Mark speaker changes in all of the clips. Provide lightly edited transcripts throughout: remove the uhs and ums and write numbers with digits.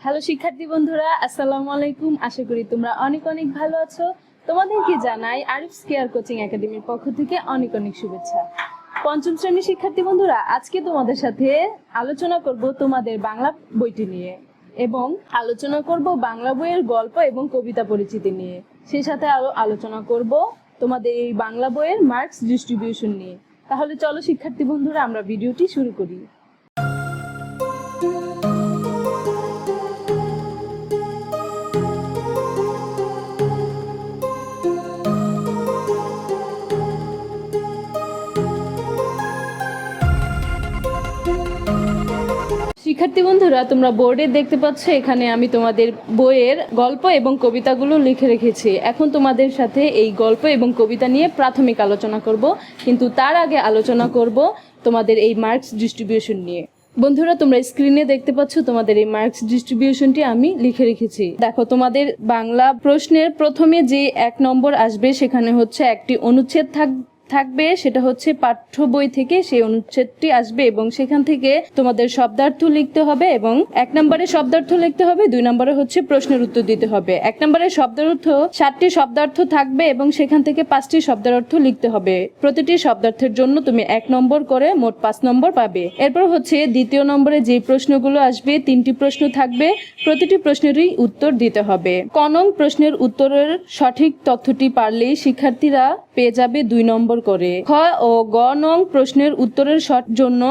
Speaker 1: Hello শিক্ষার্থী বন্ধুরা, আসসালামু আলাইকুম। আশা করি তোমরা অনেক অনেক ভালো আছো। তোমাদেরকে জানাই আরিফ'স কেয়ার কোচিং একাডেমির পক্ষ থেকে অনেক অনেক শুভেচ্ছা। পঞ্চম শ্রেণীর শিক্ষার্থী বন্ধুরা, আজকে তোমাদের সাথে আলোচনা করব তোমাদের বাংলা বইটি নিয়ে এবং আলোচনা করব বাংলা বইয়ের গল্প এবং কবিতা পরিচিতি নিয়ে। সেই সাথে আলোচনা করব তোমাদের এই বাংলা বইয়ের মার্কস ডিস্ট্রিবিউশন নিয়ে। তাহলে চলো শিক্ষার্থী বন্ধুরা, আমরা ভিডিওটি শুরু করি। শিক্ষার্থী বন্ধুরা, তোমরা বোর্ডে দেখতে পাচ্ছ এখানে আমি তোমাদের বইয়ের গল্প এবং কবিতাগুলো লিখে রেখেছি। এখন তোমাদের সাথে এই গল্প এবং কবিতা নিয়ে প্রাথমিক আলোচনা করব, কিন্তু তার আগে আলোচনা করব তোমাদের এই মার্কস ডিস্ট্রিবিউশন নিয়ে। বন্ধুরা, তোমরা স্ক্রিনে দেখতে পাচ্ছ তোমাদের এই মার্কস ডিস্ট্রিবিউশনটি আমি লিখে রেখেছি। দেখো, তোমাদের বাংলা প্রশ্নের প্রথমে যে 1 নম্বর আসবে সেখানে হচ্ছে একটি অনুচ্ছেদ থাকবে, সেটা হচ্ছে পাঠ্য বই থেকে সেই অনুচ্ছেদটি আসবে এবং সেখান থেকে তোমাদের শব্দার্থ লিখতে হবে এবং 1 নম্বরে শব্দার্থ লিখতে হবে, 2 নম্বরে হচ্ছে প্রশ্নের উত্তর দিতে হবে। 1 নম্বরে শব্দার্থ 7টি শব্দার্থ থাকবে এবং সেখান থেকে 5টি শব্দার্থ লিখতে হবে। প্রতিটি শব্দার্থের জন্য তুমি 1 নম্বর করে মোট 5 নম্বর পাবে। এরপর হচ্ছে দ্বিতীয় নম্বরে যে প্রশ্নগুলো আসবে, 3টি প্রশ্ন থাকবে, প্রতিটি প্রশ্নেরই উত্তর দিতে হবে। ক নং প্রশ্নের উত্তরের সঠিক তথ্যটি পারলেই শিক্ষার্থীরা পেয়ে যাবে 2 নম্বর করে। খ ও গ নং প্রশ্নের উত্তরের জন্য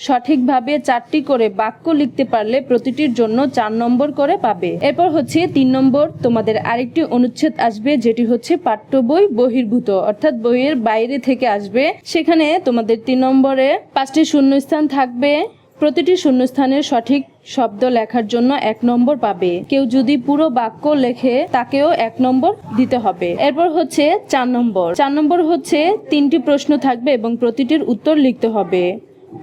Speaker 1: সঠিকভাবে 4টি করে বাক্য লিখতে পারলে প্রতিটির জন্য 4 নম্বর করে পাবে। এরপর হচ্ছে 3 নম্বর তোমাদের আরেকটি অনুচ্ছেদ আসবে, যেটি হচ্ছে পাঠ্য বই বহির্ভূত, অর্থাৎ বইয়ের বাইরে থেকে আসবে। সেখানে তোমাদের 3 নম্বরে 5টি শূন্যস্থান থাকবে। প্রতিটি শূন্যস্থানের সঠিক শব্দ লেখার জন্য 1 নম্বর পাবে। কেউ যদি পুরো বাক্য লেখে তাকেও 1 নম্বর দিতে হবে। এরপর হচ্ছে 4 নম্বর হচ্ছে 3টি প্রশ্ন থাকবে এবং প্রতিটির উত্তর লিখতে হবে।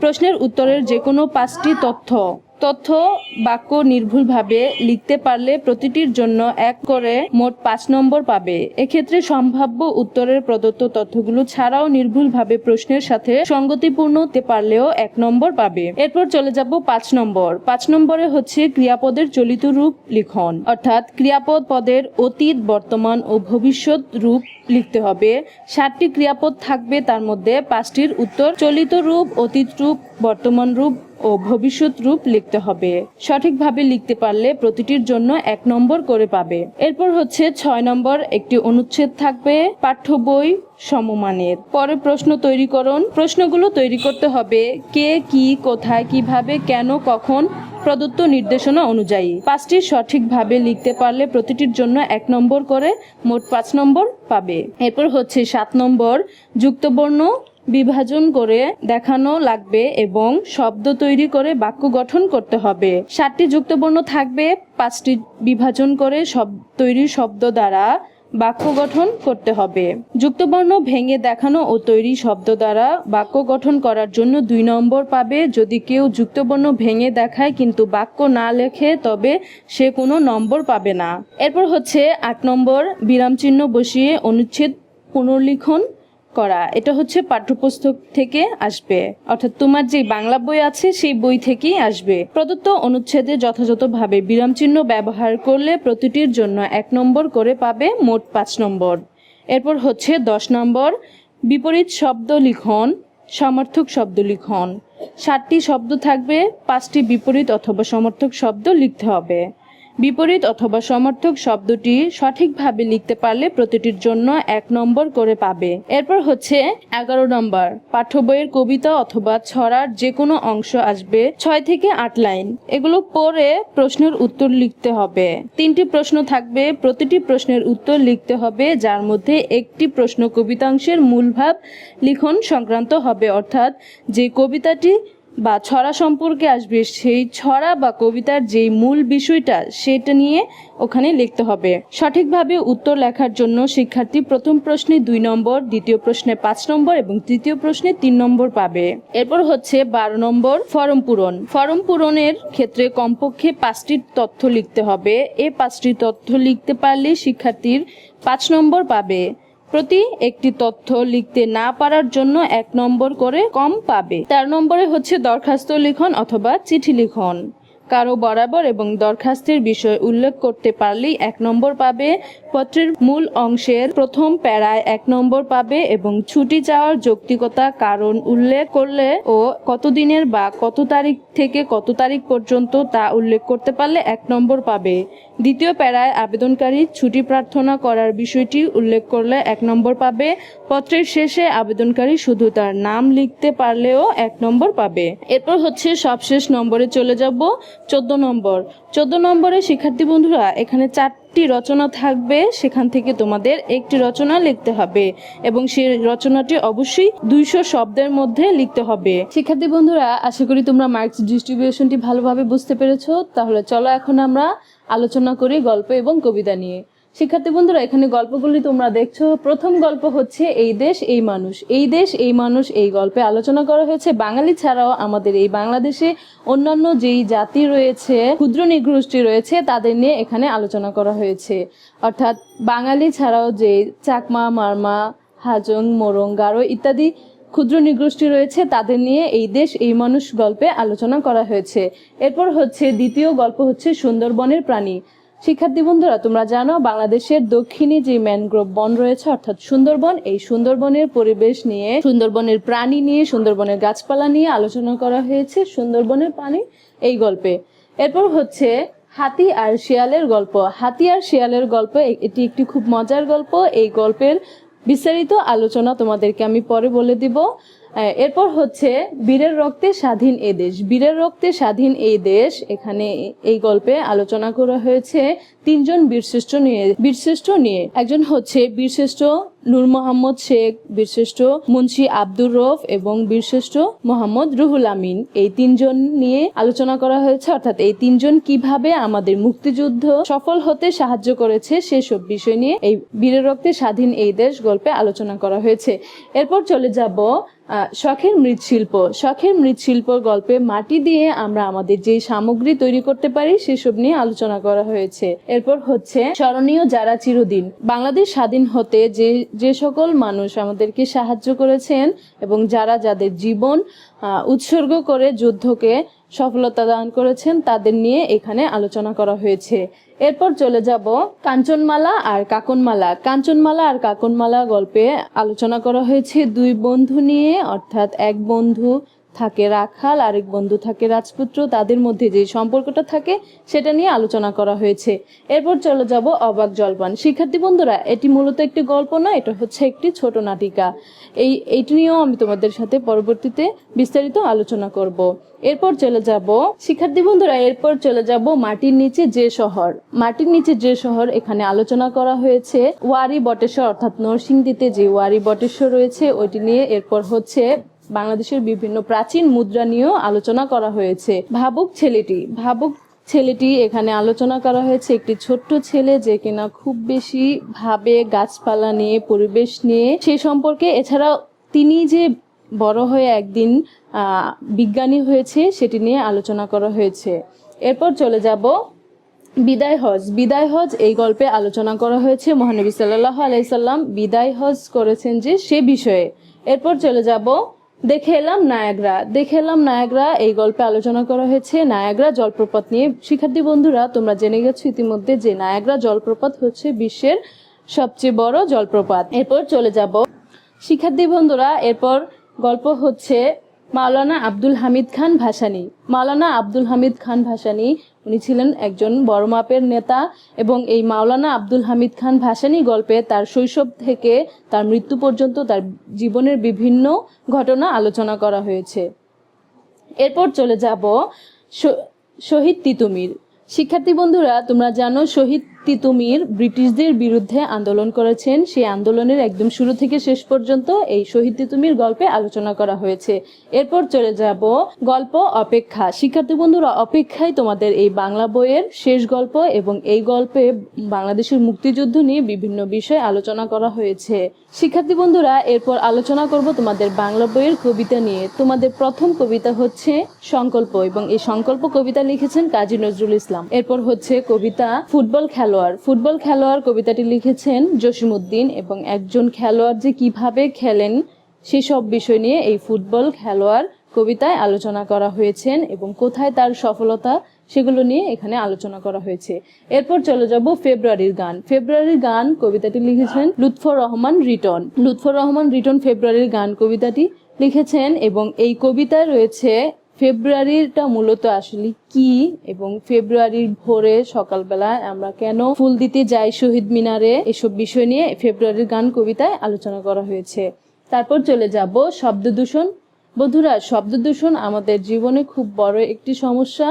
Speaker 1: প্রশ্নের উত্তরের যে কোনো 5টি তথ্য বাক্য নির্ভুলভাবে লিখতে পারলে প্রতিটির জন্য 1 করে মোট 5 নম্বর পাবে। এক্ষেত্রে সম্ভাব্য উত্তরের প্রদত্ত তথ্যগুলো ছাড়াও নির্ভুলভাবে প্রশ্নের সাথে সঙ্গতিপূর্ণ হতে পারলেও 1 নম্বর পাবে। এরপর চলে যাব 5 নম্বর। 5 নম্বরে হচ্ছে ক্রিয়াপদের চলিত রূপ লিখন, অর্থাৎ ক্রিয়াপদ পদের অতীত, বর্তমান ও ভবিষ্যৎ রূপ লিখতে হবে। 7টি ক্রিয়াপদ থাকবে, তার মধ্যে 5টির উত্তর চলিত রূপ, অতীত রূপ, বর্তমান রূপ ও ভবিষ্যৎ রূপ লিখতে হবে। সঠিকভাবে লিখতে পারলে প্রতিটির জন্য 1 নম্বর করে পাবে। এরপর হচ্ছে 6 নম্বর, একটি অনুচ্ছেদ থাকবে পাঠ্য বই সমমানের। পরে প্রশ্ন তৈরিকরণ। প্রশ্নগুলো তৈরি করতে হবে কে, কি, কোথায়, কিভাবে, কেন, কখন প্রদত্ত নির্দেশনা অনুযায়ী। 5টি সঠিকভাবে লিখতে পারলে প্রতিটির জন্য 1 নম্বর করে মোট 5 নম্বর পাবে। এরপর হচ্ছে 7 নম্বর, যুক্তবর্ণ বিভাজন করে দেখানো লাগবে এবং শব্দ তৈরি করে বাক্য গঠন করতে হবে। 7টি যুক্তবর্ণ থাকবে, 5টি বিভাজন করে তৈরি শব্দ দ্বারা বাক্য গঠন করতে হবে। যুক্তবর্ণ ভেঙে দেখানো ও তৈরি শব্দ দ্বারা বাক্য গঠন করার জন্য 2 নম্বর পাবে। যদি কেউ যুক্তবর্ণ ভেঙে দেখায় কিন্তু বাক্য না লেখে তবে সে কোনো নম্বর পাবে না। এরপর হচ্ছে 8 নম্বর, বিরাম চিহ্ন বসিয়ে অনুচ্ছেদ পুনর্লিখন করা। এটা হচ্ছে পাঠ্যপুস্তক থেকে আসবে, অর্থাৎ তোমার যে বাংলা বই আছে সেই বই থেকেই আসবে। প্রদত্ত অনুচ্ছেদে যথাযথভাবে বিরাম চিহ্ন ব্যবহার করলে প্রতিটির জন্য 1 নম্বর করে পাবে, মোট 5 নম্বর। এরপর হচ্ছে 10 নম্বর, বিপরীত শব্দ লিখন, সমার্থক শব্দ লিখন। 7টি শব্দ থাকবে, 5টি বিপরীত অথবা সমর্থক শব্দ লিখতে হবে। বিপরীত অথবা সমর্থক শব্দটি সঠিকভাবে লিখতে পারলে প্রতিটির জন্য 1 নম্বর করে পাবে। এরপর হচ্ছে 11 নম্বর, পাঠ্য বইয়ের কবিতা অথবা ছড়ার যে কোনো অংশ আসবে, 6 থেকে 8 লাইন। এগুলো পড়ে প্রশ্নের উত্তর লিখতে হবে। 3টি প্রশ্ন থাকবে, প্রতিটি প্রশ্নের উত্তর লিখতে হবে, যার মধ্যে একটি প্রশ্ন কবিতাংশের মূল ভাব লিখন সংক্রান্ত হবে, অর্থাৎ যে কবিতাটি বা ছড়া সম্পর্কে আসবে সেই ছড়া বা কবিতার যেই মূল বিষয়টা সেটা নিয়ে ওখানে লিখতে হবে। সঠিকভাবে উত্তর লেখার জন্য শিক্ষার্থী প্রথম প্রশ্নে 2 নম্বর, দ্বিতীয় প্রশ্নে 5 নম্বর এবং তৃতীয় প্রশ্নে 3 নম্বর পাবে। এরপর হচ্ছে 12 নম্বর, ফরম পূরণ। ফরম পূরণের ক্ষেত্রে কমপক্ষে 5টি তথ্য লিখতে হবে। এই 5টি তথ্য লিখতে পারলে শিক্ষার্থীর 5 নম্বর পাবে। প্রতি একটি তথ্য লিখতে না পারার জন্য 1 নম্বর করে কম পাবে। 13 নম্বরে হচ্ছে দরখাস্ত লিখন অথবা চিঠি লিখন। কারো বরাবর এবং দরখাস্তের বিষয় উল্লেখ করতে পারলেই 1 নম্বর পাবে। পত্রের মূল অংশের প্রথম প্যারায় 1 নম্বর পাবে এবং ছুটি চাওয়ার যৌক্তিকতা কারণ উল্লেখ করলে ও কত দিনের বা কত তারিখ থেকে কত তারিখ পর্যন্ত তা উল্লেখ করতে পারলে 1 নম্বর পাবে। দ্বিতীয় প্যারায় আবেদনকারী ছুটি প্রার্থনা করার বিষয়টি উল্লেখ করলে 1 নম্বর পাবে। পত্রের শেষে আবেদনকারী শুধু তার নাম লিখতে পারলেও 1 নম্বর পাবে। এরপর হচ্ছে সবশেষ নম্বরে চলে যাব, 14 নম্বর। 14 নম্বরে শিক্ষার্থী বন্ধুরা এখানে 4টি রচনা থাকবে, সেখান থেকে তোমাদের একটি রচনা লিখতে হবে এবং সেই রচনাটি অবশ্যই 200 শব্দের মধ্যে লিখতে হবে। শিক্ষার্থী বন্ধুরা আশা করি তোমরা মার্কস ডিস্ট্রিবিউশনটি ভালোভাবে বুঝতে পেরেছো। তাহলে চলো এখন আমরা আলোচনা করি গল্প এবং কবিতা নিয়ে। শিক্ষার্থী বন্ধুরা এখানে গল্পগুলি তোমরা দেখছো। প্রথম গল্প হচ্ছে এই দেশ এই মানুষ। এই দেশ এই মানুষ এই গল্পে আলোচনা করা হয়েছে বাঙালি ছাড়াও আমাদের এই বাংলাদেশে অন্যান্য যেই জাতি রয়েছে, ক্ষুদ্র নৃগোষ্ঠী রয়েছে, তাদের নিয়ে এখানে আলোচনা করা হয়েছে। অর্থাৎ বাঙালি ছাড়াও যে চাকমা, মারমা, হাজং, মোরং, গারো ইত্যাদি ক্ষুদ্র নৃগোষ্ঠী রয়েছে, তাদের নিয়ে এই দেশ এই মানুষ গল্পে আলোচনা করা হয়েছে। এরপর হচ্ছে দ্বিতীয় গল্প হচ্ছে সুন্দরবনের প্রাণী। শিক্ষার্থী বন্ধুরা তোমরা জানো বাংলাদেশের দক্ষিণে যে ম্যানগ্রোভ বন রয়েছে অর্থাৎ সুন্দরবন, এই সুন্দরবনের পরিবেশ নিয়ে, সুন্দরবনের প্রাণী নিয়ে, সুন্দরবনের গাছপালা নিয়ে আলোচনা করা হয়েছে সুন্দরবনের প্রাণী এই গল্পে। এরপর হচ্ছে হাতি আর শিয়ালের গল্প। হাতি আর শিয়ালের গল্প এটি একটি খুব মজার গল্প। এই গল্পের বিস্তারিত আলোচনা তোমাদেরকে আমি পরে বলে দিব। এরপর হচ্ছে বীরের রক্তে স্বাধীন এই দেশ। বীরের রক্তে স্বাধীন এই দেশ, এখানে এই গল্পে আলোচনা করা হয়েছে 3 জন বীরশ্রেষ্ঠ নিয়ে। একজন হচ্ছে বীরশ্রেষ্ঠ নূর মোহাম্মদ শেখ, বীরশ্রেষ্ঠ মুন্সি আব্দুর রউফ এবং বীরশ্রেষ্ঠ মোহাম্মদ রুহুল আমিন। এই 3 জন নিয়ে আলোচনা করা হয়েছে, অর্থাৎ এই 3 জন কিভাবে আমাদের মুক্তিযুদ্ধ সফল হতে সাহায্য করেছে সেসব বিষয় নিয়ে এই বীরের রক্তে স্বাধীন এই দেশ গল্পে আলোচনা করা হয়েছে। এরপর চলে যাব শখের মৃৎশিল্প। শখের মৃৎশিল্প গল্পে মাটি দিয়ে আমরা আমাদের যে সামগ্রী তৈরি করতে পারি সেসব নিয়ে আলোচনা করা হয়েছে। এরপর হচ্ছে স্মরণীয় যারা চিরদিন। বাংলাদেশ স্বাধীন হতে যে সকল মানুষ আমাদেরকে সাহায্য করেছেন এবং যাদের জীবন উৎসর্গ করে যুদ্ধকে সফলতা দান করেছেন তাদের নিয়ে এখানে আলোচনা করা হয়েছে। এরপর চলে যাব কাঞ্চনমালা আর কাকনমালা। কাঞ্চনমালা আর কাকনমালা গল্পে আলোচনা করা হয়েছে 2 বন্ধু নিয়ে, অর্থাৎ এক বন্ধু থাকে রাখাল, আরেক বন্ধু থাকে রাজপুত্র, তাদের মধ্যে যে সম্পর্কটা থাকে সেটা নিয়ে আলোচনা করা হয়েছে। এরপর চলে যাব অবাক জলপান। শিক্ষার্থী বন্ধুরা এটি মূলত একটি গল্প না, এটা হচ্ছে একটি ছোট নাটিকা। এইটি নিয়েও আমি তোমাদের সাথে পরবর্তীতে বিস্তারিত আলোচনা করব। এরপর চলে যাব শিক্ষার্থী বন্ধুরা মাটির নিচে যে শহর। মাটির নিচে যে শহর এখানে আলোচনা করা হয়েছে ওয়ারি বটেশ্বর, অর্থাৎ নরসিংদীতে যে ওয়ারি বটেশ্বর রয়েছে ওইটি নিয়ে। এরপর হচ্ছে বাংলাদেশের বিভিন্ন প্রাচীন মুদ্রা নিয়েও আলোচনা করা হয়েছে। ভাবুক ছেলেটি এখানে আলোচনা করা হয়েছে একটি ছোট্ট ছেলে যে কিনা খুব বেশি ভাবে গাছপালা নিয়ে, পরিবেশ নিয়ে, সেই সম্পর্কে। এছাড়াও তিনি যে বড় হয়ে একদিন বিজ্ঞানী হয়েছে সেটি নিয়ে আলোচনা করা হয়েছে। এরপর চলে যাব বিদায় হজ। এই গল্পে আলোচনা করা হয়েছে মহানবী সাল্লাল্লাহু আলাইহি সাল্লাম বিদায় হজ করেছেন যে সে বিষয়ে। এরপর চলে যাব দেখে এলাম নায়াগ্রা। এই গল্পে আলোচনা করা হয়েছে নায়াগ্রা জলপ্রপাত নিয়ে। শিক্ষার্থী বন্ধুরা তোমরা জেনে গেছো ইতিমধ্যে যে নায়াগ্রা জলপ্রপাত হচ্ছে বিশ্বের সবচেয়ে বড় জলপ্রপাত। এরপর চলে যাব শিক্ষার্থী বন্ধুরা, এরপর গল্প হচ্ছে মাওলানা আব্দুল হামিদ খান ভাসানী। মাওলানা আব্দুল হামিদ খান ভাসানী উনি ছিলেন একজন বড় মাপের নেতা এবং এই মাওলানা আব্দুল হামিদ খান ভাসানী গল্পে তার শৈশব থেকে তার মৃত্যু পর্যন্ত তার জীবনের বিভিন্ন ঘটনা আলোচনা করা হয়েছে। এরপর চলে যাব শহীদ তিতুমির। শিক্ষার্থী বন্ধুরা তোমরা জানো শহীদ তিতুমির ব্রিটিশদের বিরুদ্ধে আন্দোলন করেছেন। সেই আন্দোলনের একদম শুরু থেকে শেষ পর্যন্ত এই শহীদ তিতুমির গল্পে আলোচনা করা হয়েছে। এরপর চলে যাব গল্প অপেক্ষা। শিক্ষার্থী বন্ধুরা অপেক্ষায় তোমাদের এই বাংলা বইয়ের শেষ গল্প এবং এই গল্পে বাংলাদেশের মুক্তিযুদ্ধ নিয়ে বিভিন্ন বিষয় আলোচনা করা হয়েছে। শিক্ষার্থী বন্ধুরা এরপর আলোচনা করব তোমাদের বাংলা বইয়ের কবিতা নিয়ে। তোমাদের প্রথম কবিতা হচ্ছে সংকল্প এবং এই সংকল্প কবিতা লিখেছেন কাজী নজরুল ইসলাম। এরপর হচ্ছে কবিতা ফুটবল খেলোয়াড় কবিতাটি লিখেছেন জসিমউদ্দিন এবং একজন খেলোয়াড় যে কিভাবে খেলেন সেসব বিষয় নিয়ে এই ফুটবল খেলোয়াড় কবিতায় আলোচনা করা হয়েছে এবং কোথায় তার সফলতা সেগুলো নিয়ে এখানে আলোচনা করা হয়েছে। এরপর চলে যাব ফেব্রুয়ারির গান। ফেব্রুয়ারির গান কবিতাটি লিখেছেন লুৎফর রহমান রিটন। লুৎফর রহমান রিটন ফেব্রুয়ারির গান কবিতাটি লিখেছেন এবং এই কবিতায় রয়েছে ফেব্রুয়ারিটা মূলত আসলে কি এবং ফেব্রুয়ারির ভোরে সকালবেলায় আমরা কেন ফুল দিতে যাই শহীদ মিনারে, এসব বিষয় নিয়ে ফেব্রুয়ারির গান কবিতায় আলোচনা করা হয়েছে। তারপর চলে যাব শব্দ দূষণ। বন্ধুরা, শব্দ দূষণ আমাদের জীবনে খুব বড় একটি সমস্যা।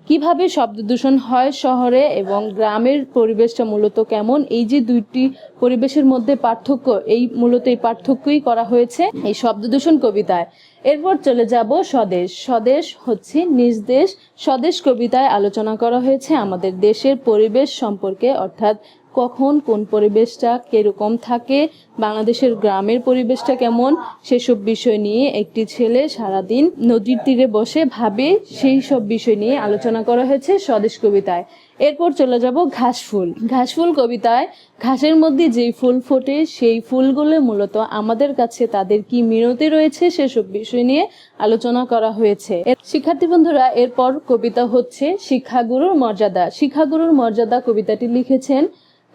Speaker 1: কিভাবে শব্দ দূষণ হয় শহরে এবং গ্রামের পরিবেশটা মূলত কেমন, এই যে দুইটি পরিবেশের মধ্যে পার্থক্য, এই মূলত এই পার্থক্যই করা হয়েছে এই শব্দ দূষণ কবিতায়। এরপর চলে যাব স্বদেশ। স্বদেশ হচ্ছে নিজ দেশ। স্বদেশ কবিতায় আলোচনা করা হয়েছে আমাদের দেশের পরিবেশ সম্পর্কে, অর্থাৎ কখন কোন পরিবেশটা কিরকম থাকে, বাংলাদেশের গ্রামের পরিবেশটা কেমন, সেসব বিষয় নিয়ে একটি ছেলে সারাদিন নদীর তীরে বসে ভাবে, সেই সব বিষয় নিয়ে আলোচনা করা হয়েছে স্বদেশ কবিতায়। এরপর চলে যাব ঘাসফুল। ঘাসফুল কবিতায় ঘাসের মধ্যে যেই ফুল ফোটে সেই ফুলগুলো মূলত আমাদের কাছে তাদের কি মিনতি রয়েছে সেসব বিষয় নিয়ে আলোচনা করা হয়েছে। শিক্ষার্থী বন্ধুরা, এরপর কবিতা হচ্ছে শিক্ষাগুরুর মর্যাদা। শিক্ষাগুরুর মর্যাদা কবিতাটি লিখেছেন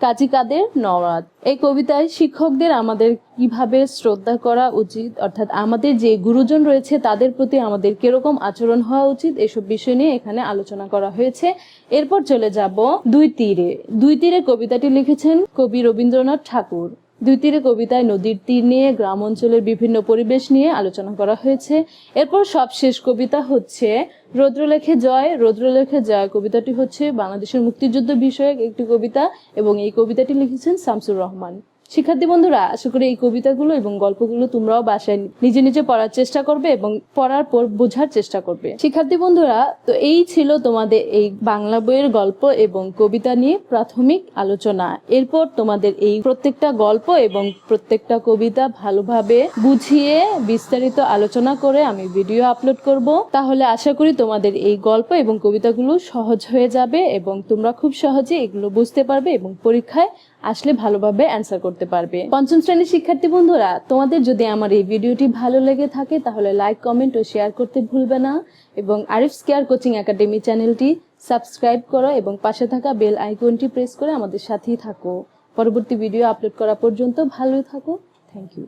Speaker 1: কাজী কাদের নওয়াজ। এই কবিতায় শিক্ষকদের আমাদের কিভাবে শ্রদ্ধা করা উচিত, অর্থাৎ আমাদের যে গুরুজন রয়েছে তাদের প্রতি আমাদের কিরকম আচরণ হওয়া উচিত, এসব বিষয় নিয়ে এখানে আলোচনা করা হয়েছে। এরপর চলে যাব দুই তীরে। দুই তীরে কবিতাটি লিখেছেন কবি রবীন্দ্রনাথ ঠাকুর। দুই তীরে কবিতায় নদীর তীর নিয়ে গ্রাম অঞ্চলের বিভিন্ন পরিবেশ নিয়ে আলোচনা করা হয়েছে। এরপর সবশেষ কবিতা হচ্ছে রৌদ্রলেখে জয়। রৌদ্রলেখে জয় কবিতাটি হচ্ছে বাংলাদেশের মুক্তিযুদ্ধ বিষয়ক একটি কবিতা এবং এই কবিতাটি লিখেছেন শামসুর রহমান। শিক্ষার্থী বন্ধুরা, আশা করি এই কবিতাগুলো এবং গল্পগুলো তোমরাও বাসায় নিজে নিজে পড়ার চেষ্টা করবে এবং পড়ার পর বোঝার চেষ্টা করবে। শিক্ষার্থী বন্ধুরা, তো এই ছিল তোমাদের এই বাংলা বইয়ের গল্প এবং কবিতা নিয়ে প্রাথমিক আলোচনা। এরপর তোমাদের এই প্রত্যেকটা গল্প এবং প্রত্যেকটা কবিতা ভালোভাবে বুঝিয়ে বিস্তারিত আলোচনা করে আমি ভিডিও আপলোড করব। তাহলে আশা করি তোমাদের এই গল্প এবং কবিতাগুলো সহজ হয়ে যাবে এবং তোমরা খুব সহজে এগুলো বুঝতে পারবে এবং পরীক্ষায় আসলে ভালোভাবে অ্যান্সার করতে পারবে। পঞ্চম শ্রেণীর শিক্ষার্থী বন্ধুরা, তোমাদের যদি আমার এই ভিডিওটি ভালো লেগে থাকে তাহলে লাইক, কমেন্ট ও শেয়ার করতে ভুলবে না এবং আরিফ'স কেয়ার কোচিং একাডেমি চ্যানেলটি সাবস্ক্রাইব করো এবং পাশে থাকা বেল আইকনটি প্রেস করে আমাদের সাথেই থাকো। পরবর্তী ভিডিও আপলোড করা পর্যন্ত ভালোই থাকো। Thank you.